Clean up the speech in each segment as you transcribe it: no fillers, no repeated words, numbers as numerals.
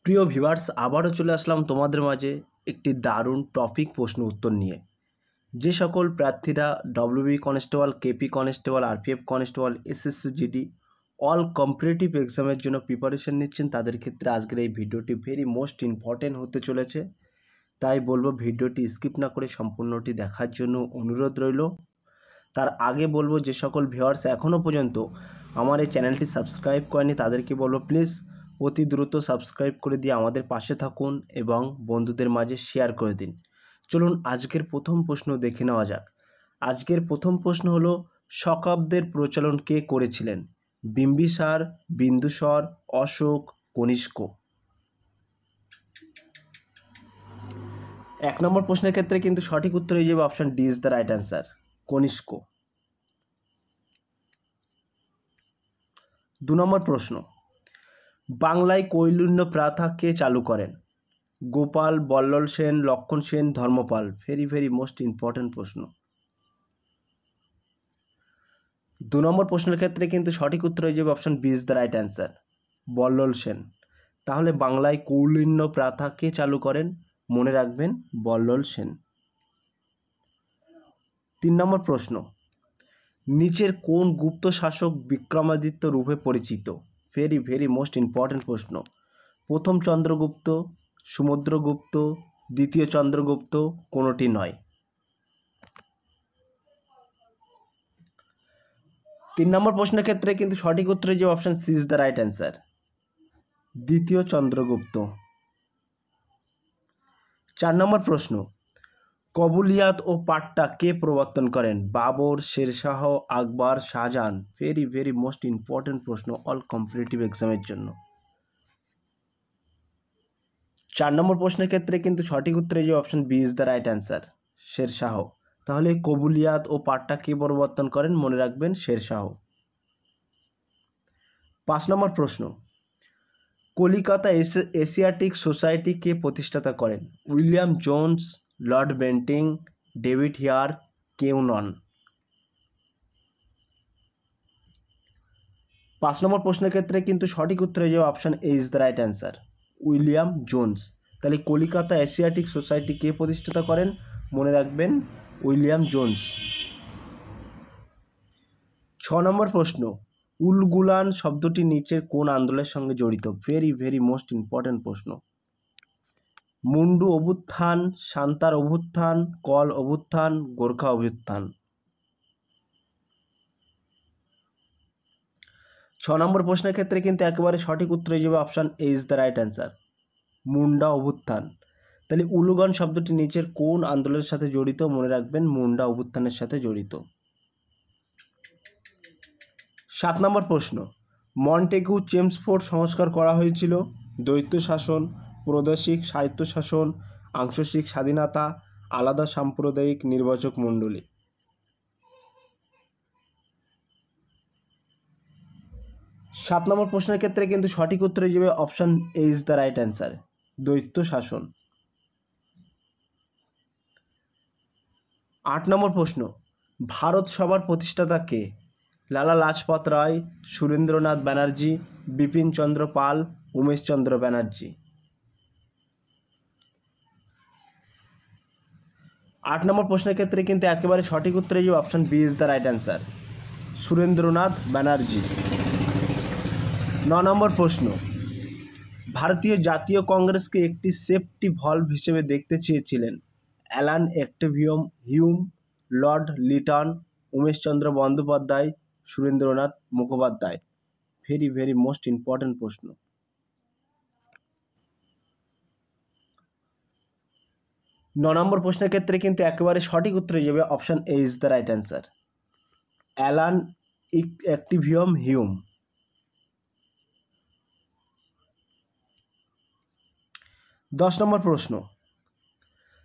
প্রিয় ভিউয়ার্স, আবারও চলে আসলাম তোমাদের মাঝে একটি দারুণ টপিক প্রশ্ন উত্তর নিয়ে। যে সকল প্রার্থীরা WB constable, KP constable, RPF constable, SSC GD all competitive এক্সামের জন্য প্রিপারেশন নিচ্ছেন, তাদের ক্ষেত্রে আজকের এই ভিডিওটি ভেরি মোস্ট ইম্পর্টেন্ট হতে চলেছে। তাই বলবো ভিডিওটি স্কিপ না করে সম্পূর্ণটি দেখার জন্য অনুরোধ রইল। তার আগে বলবো, যে সকল ভিউয়ার্স এখনও পর্যন্ত আমার এই চ্যানেলটি সাবস্ক্রাইব করেনি তাদেরকে বলবো প্লিজ অতি দ্রুত সাবস্ক্রাইব করে দিয়ে আমাদের পাশে থাকুন এবং বন্ধুদের মাঝে শেয়ার করে দিন। চলুন আজকের প্রথম প্রশ্ন দেখে নেওয়া যাক। আজকের প্রথম প্রশ্ন হলো, শকাব্দের প্রচলন কে করেছিলেন? বিম্বিসার, বিন্দুসার, অশোক, কনিষ্ক। 1 নম্বর প্রশ্নের ক্ষেত্রে কিন্তু সঠিক উত্তর হয়ে যাবে option D is the right answer, Kanishka. 2 নম্বর প্রশ্ন, বাংলায় কৈলন্য প্রথা কে চালু করেন? Gopal, Ballal Sen, Lakshman Sen, Dharmapal. Very most important প্রশ্ন। 2 নম্বর প্রশ্নের ক্ষেত্রে কিন্তু সঠিক উত্তর হয়ে যাবে option B is the right answer, Ballal Sen. তাহলে বাংলায় কৌলিন্য প্রথা কে চালু করেন? মনে রাখবেন, বল্লল সেন। 3 নম্বর প্রশ্ন, নিচের কোন গুপ্ত শাসক বিক্রমাদিত্য রূপে পরিচিত? ভেরি মোস্ট ইম্পর্টেন্ট প্রশ্ন। প্রথম চন্দ্রগুপ্ত, সমুদ্রগুপ্ত, দ্বিতীয় চন্দ্রগুপ্ত, কোনোটি নয়। 3 নম্বর প্রশ্নের ক্ষেত্রে কিন্তু সঠিক উত্তরে যে option C is the right answer, দ্বিতীয় চন্দ্রগুপ্ত। 4 নম্বর প্রশ্ন, কবুলিয়াত ও পাট্টা কে প্রবর্তন করেন? বাবর, শেরশাহ, আকবর, শাহজাহান। ভেরি মোস্ট ইম্পর্টেন্ট প্রশ্ন অল কম্পিটিটিভ এক্সামের জন্য। 4 নম্বর প্রশ্নের ক্ষেত্রে কিন্তু সঠিক উত্তরে যে option B is the right answer, Sher Shah. তাহলে কবুলিয়াত ও পাট্টা কে প্রবর্তন করেন? মনে রাখবেন, শেরশাহ। 5 নম্বর প্রশ্ন, কলিকাতা এশিয়াটিক সোসাইটি কে প্রতিষ্ঠাতা করেন? William Jones, Lord Bentinck, David here, কেউ নন। 5 নম্বর প্রশ্নের ক্ষেত্রে কিন্তু সঠিক উত্তর হয়ে যাবে option A is the right answer, William Jones. তাহলে কলিকাতা এশিয়াটিক সোসাইটি কে প্রতিষ্ঠাতা করেন? মনে রাখবেন, উইলিয়াম জোন্স। 6 নম্বর প্রশ্ন, উলগুলান শব্দটি নিচের কোন আন্দোলনের সঙ্গে জড়িত? ভেরি মোস্ট ইম্পর্টেন্ট প্রশ্ন। মুন্ডু অভ্যুত্থান, সান্তার অভ্যুত্থান, কল অভ্যুত্থান, গোর্খা অভ্যুত্থান। 6 নম্বর প্রশ্নের ক্ষেত্রে কিন্তু একেবারে সঠিক উত্তর হয়ে যাবে option A is the right answer, Munda অভ্যুত্থান। তাহলে উলুগান শব্দটি নিচের কোন আন্দোলনের সাথে জড়িত? মনে রাখবেন, মুন্ডা অভ্যুত্থানের সাথে জড়িত। 7 নম্বর প্রশ্ন, মন্টেগু চেমসফোর্ড সংস্কার করা হয়েছিল? দ্বৈত শাসন, প্রাদেশিক স্বায়ত্তশাসন, আংশিক স্বাধীনতা, আলাদা সাম্প্রদায়িক নির্বাচক মণ্ডলী। 7 নম্বর প্রশ্নের ক্ষেত্রে কিন্তু সঠিক উত্তর হয়ে যাবে option A is the right answer, দ্বৈত শাসন। 8 নম্বর প্রশ্ন, ভারত সভার প্রতিষ্ঠাতা কে? লালা লাজপত রায়, সুরেন্দ্রনাথ ব্যানার্জি, বিপিন চন্দ্র পাল, উমেশ চন্দ্র ব্যানার্জি। 8 নম্বর প্রশ্নের ক্ষেত্রে কিন্তু একেবারে সঠিক উত্তর হয়ে যাবে option B is the right answer, Surendranath Banerjee. 9 নম্বর প্রশ্ন, ভারতীয় জাতীয় কংগ্রেসকে একটি সেফটি ভলভ হিসেবে দেখতে চেয়েছিলেন Allan Octavian Hume, Lord Lytton, Umeshchandra Bandyopadhyay, Surendranath Mukhopadhyay. Very most important প্রশ্ন। 9 নম্বর প্রশ্নের ক্ষেত্রে কিন্তু একেবারে সঠিক উত্তর হয়ে যাবে option A is the right answer, Allan Octavian Hume. 10 নম্বর প্রশ্ন,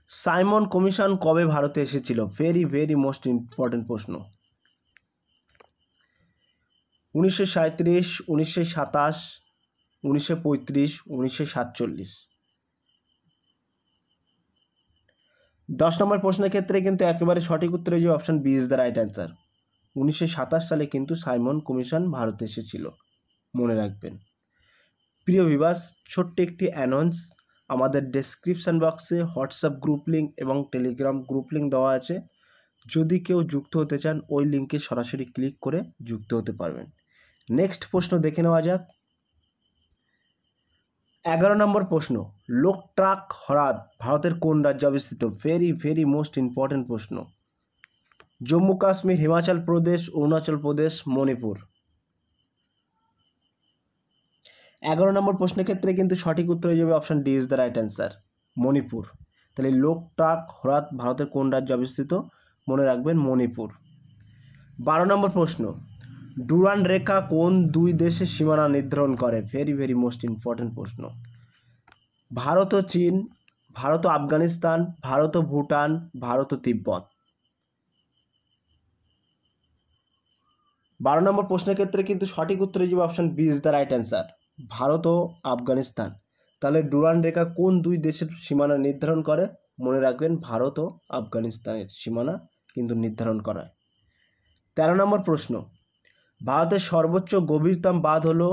সাইমন কমিশন কবে ভারতে এসেছিল? ভেরি মোস্ট ইম্পর্টেন্ট প্রশ্ন। 1937, 1927, 1935, 1947। 10 নম্বর প্রশ্নের ক্ষেত্রে কিন্তু একেবারে সঠিক উত্তর হয়ে যাবে option B is the right answer, 1927 সালে কিন্তু সাইমন কমিশন ভারতে এসেছিল, মনে রাখবেন। প্রিয় ভিউয়ার্স, ছোট্ট একটি অ্যানাউন্স, আমাদের ডেসক্রিপশান বক্সে হোয়াটসঅ্যাপ গ্রুপ লিঙ্ক এবং টেলিগ্রাম গ্রুপ লিঙ্ক দেওয়া আছে। যদি কেউ যুক্ত হতে চান ওই লিঙ্কে সরাসরি ক্লিক করে যুক্ত হতে পারবেন। নেক্সট প্রশ্ন দেখে নেওয়া যাক। 11 নম্বর প্রশ্ন, লোকটাক হ্রদ ভারতের কোন রাজ্যে অবস্থিত? ভেরি মোস্ট ইম্পর্টেন্ট প্রশ্ন। জম্মু কাশ্মীর, হিমাচল প্রদেশ, অরুণাচল প্রদেশ, মণিপুর। 11 নম্বর প্রশ্নের ক্ষেত্রে কিন্তু সঠিক উত্তর হয়ে যাবে option D is the right answer, Manipur. তাহলে লোকটাক হ্রদ ভারতের কোন রাজ্যে অবস্থিত? মনে রাখবেন মণিপুর। 12 নম্বর প্রশ্ন, ডুরান্ড রেখা কোন দুই দেশের সীমানা নির্ধারণ করে? ভেরি মোস্ট ইম্পর্টেন্ট প্রশ্ন। ভারত ও চীন, ভারত ও আফগানিস্তান, ভারত ও ভুটান, ভারত ও তিব্বত। 12 নম্বর প্রশ্নের ক্ষেত্রে কিন্তু সঠিক উত্তর হয়ে যাবে option B is the right answer, Bharat ও আফগানিস্তান। তাহলে ডুরান্ড রেখা কোন দুই দেশের সীমানা নির্ধারণ করে? মনে রাখবেন ভারত ও আফগানিস্তানের সীমানা কিন্তু নির্ধারণ করায়। 13 নম্বর প্রশ্ন, ভারতের সর্বোচ্চ গভীরতম বাঁধ হলো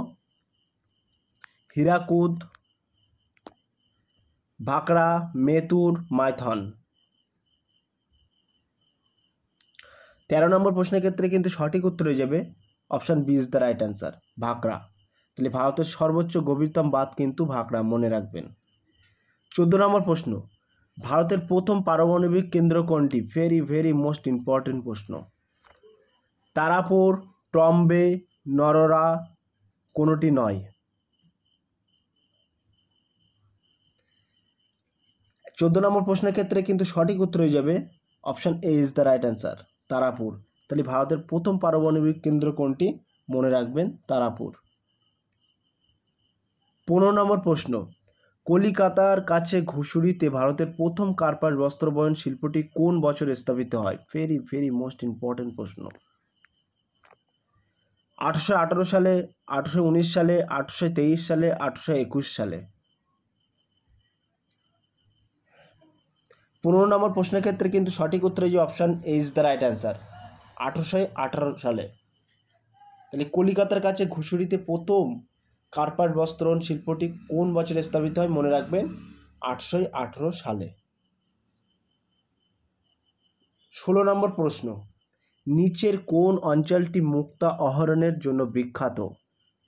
হীরাকুদ, ভাকরা, মেতুর, মাইথন। 13 নম্বর প্রশ্নের ক্ষেত্রে কিন্তু সঠিক উত্তর হয়ে যাবে option B is the right answer, Bhakra. তাহলে ভারতের সর্বোচ্চ গভীরতম বাঁধ কিন্তু ভাকরা, মনে রাখবেন। 14 নম্বর প্রশ্ন, ভারতের প্রথম পারমাণবিক কেন্দ্র কোনটি? ভেরি মোস্ট ইম্পর্টেন্ট প্রশ্ন। তারাপুর, ট্রম্বে, নরোরা, কোনোটি নয়। 14 নম্বর প্রশ্নের ক্ষেত্রে কিন্তু সঠিক উত্তর হয়ে যাবে option A is the right answer, Tarapur. তাহলে ভারতের প্রথম পারমাণবিক কেন্দ্র কোনটি? মনে রাখবেন তারাপুর। 15 নম্বর প্রশ্ন, কলিকাতার কাছে ঘুষুরিতে ভারতের প্রথম কার্পাস বস্ত্রবয়ন শিল্পটি কোন বছরে স্থাপিত হয়? ভেরি মোস্ট ইম্পর্টেন্ট প্রশ্ন। 1818 সালে, 1819 সালে, 1823 সালে, 1821 সালে। 15 নম্বর প্রশ্নের ক্ষেত্রে কিন্তু সঠিক উত্তর হয়ে যাবে option A is the right answer, 1818 সালে। তাহলে কলিকাতার কাছে ঘুষুরিতে প্রথম কার্পাস বস্ত্রবয়ন শিল্পটি কোন বছরে স্থাপিত হয়? মনে রাখবেন 1818 সালে। 16 নম্বর প্রশ্ন, নিচের কোন অঞ্চলটি মুক্তা আহরণের জন্য বিখ্যাত?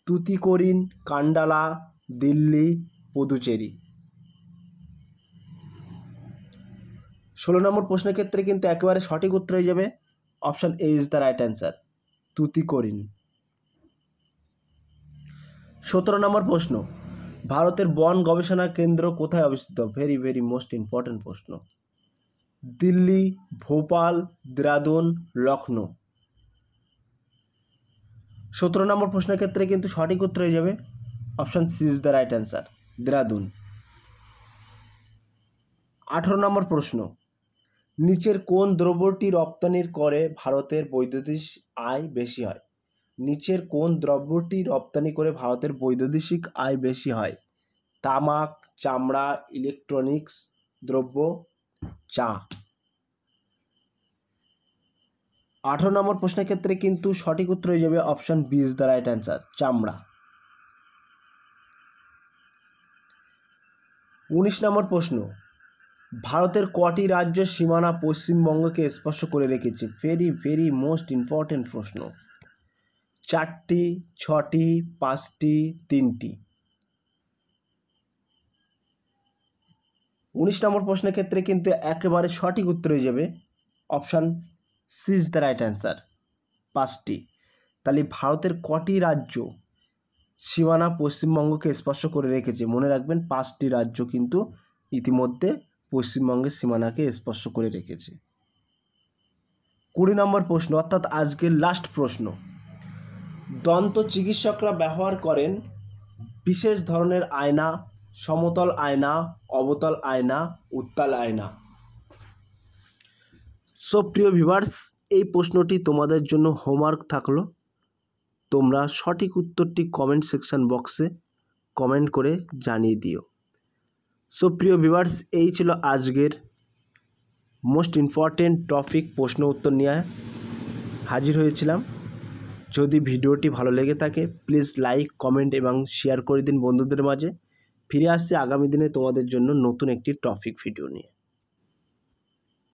তুতিকোরিন, কান্ডালা, দিল্লি, পুদুচেরি। 16 নম্বর প্রশ্নের ক্ষেত্রে কিন্তু একেবারে সঠিক উত্তর হয়ে যাবে option A is the right answer, Tuticorin. 17 নম্বর প্রশ্ন, ভারতের বন গবেষণা কেন্দ্র কোথায় অবস্থিত? ভেরি মোস্ট ইম্পর্টেন্ট প্রশ্ন। দিল্লি, ভোপাল, দেরাদুন, লখনৌ। 17 নম্বর প্রশ্নের ক্ষেত্রে কিন্তু সঠিক উত্তর হয়ে যাবে option C is the right answer, Dehradun. 18 নম্বর প্রশ্ন, নিচের কোন দ্রব্যটি রপ্তানির করে ভারতের বৈদেশিক আয় বেশি হয়? নিচের কোন দ্রব্যটি রপ্তানি করে ভারতের বৈদেশিক আয় বেশি হয়? তামাক, চামড়া, ইলেকট্রনিক্স দ্রব্য, চা। 18 নম্বর প্রশ্নের ক্ষেত্রে কিন্তু সঠিক উত্তর হয়ে যাবে option B is the right answer, চামড়া। 19 নম্বর প্রশ্ন, ভারতের কটি রাজ্য সীমানা পশ্চিমবঙ্গকে স্পর্শ করে রেখেছে? ভেরি মোস্ট ইম্পর্টেন্ট প্রশ্ন। 4টি, 6টি, 5টি, 3টি। 19 নম্বর প্রশ্নের ক্ষেত্রে কিন্তু একেবারে সঠিক উত্তর হয়ে যাবে option C is the right answer, 5টি। তাহলে ভারতের কটি রাজ্য সীমানা পশ্চিমবঙ্গকে স্পর্শ করে রেখেছে? মনে রাখবেন 5টি রাজ্য কিন্তু ইতিমধ্যে পশ্চিমবঙ্গের সীমানাকে স্পর্শ করে রেখেছে। 20 নম্বর প্রশ্ন, অর্থাৎ আজকের লাস্ট প্রশ্ন, দন্ত চিকিৎসকরা ব্যবহার করেন বিশেষ ধরনের আয়না, সমতল আয়না, অবতল আয়না, উত্তাল আয়না। সো প্রিয় ভিউয়ার্স, এই প্রশ্নটি তোমাদের জন্য হোমওয়ার্ক থাকলো। তোমরা সঠিক উত্তরটি কমেন্ট সেকশন বক্সে কমেন্ট করে জানিয়ে দিও। সো প্রিয় ভিউয়ার্স, এই ছিল আজকের মোস্ট ইম্পর্টেন্ট টপিক প্রশ্ন উত্তর নিয়ে হাজির হয়েছিলাম। যদি ভিডিওটি ভালো লেগে থাকে প্লিজ লাইক, কমেন্ট এবং শেয়ার করে দিন বন্ধুদের মাঝে। ফিরে আসছি আগামী দিনে তোমাদের জন্য নতুন একটি টপিক ভিডিও নিয়ে।